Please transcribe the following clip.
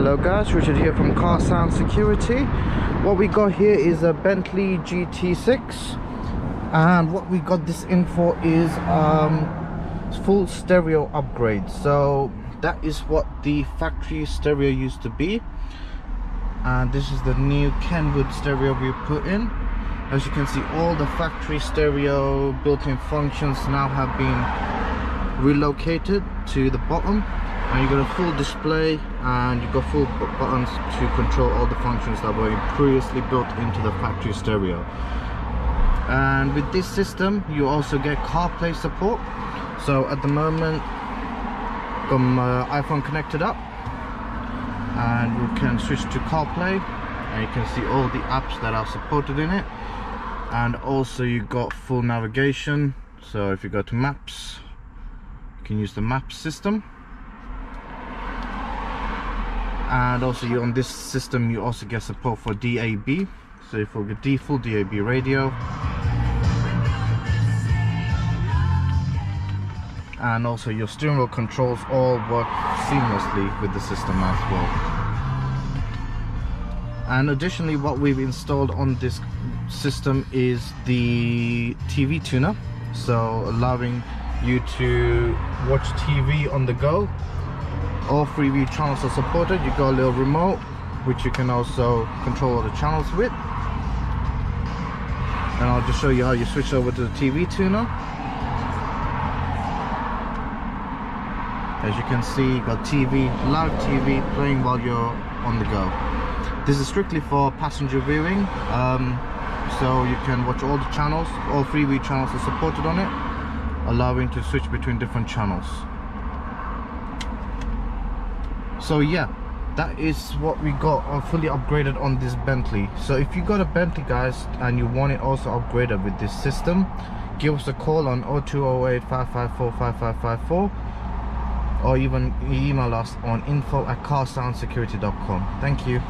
Hello guys, Richard here from Car Sound Security. What we got here is a Bentley GT6, and what we got this in for is full stereo upgrade. So that is what the factory stereo used to be, and this is the new Kenwood stereo we put in. As you can see, all the factory stereo built-in functions now have been relocated to the bottom, and you got a full display and you got full buttons to control all the functions that were previously built into the factory stereo. And with this system you also get CarPlay support. So at the moment got my iPhone connected up, and you can switch to CarPlay and you can see all the apps that are supported in it. And also you got full navigation, so if you go to maps you can use the map system. And also you on this system you also get support for DAB, so you will get full DAB radio. And also your steering wheel controls all work seamlessly with the system as well. And additionally, what we've installed on this system is the TV tuner, so allowing you to watch TV on the go. All freeview channels are supported. You got a little remote which you can also control all the channels with, and I'll just show you how you switch over to the TV tuner. As you can see, you got TV, loud TV playing while you're on the go. This is strictly for passenger viewing, so you can watch all the channels. All freeview channels are supported on it, allowing to switch between different channels. So yeah, that is what we got fully upgraded on this Bentley. So if you got a Bentley guys and you want it also upgraded with this system, give us a call on 0208 554 5554, or even email us on info@carsoundsecurity.com. Thank you.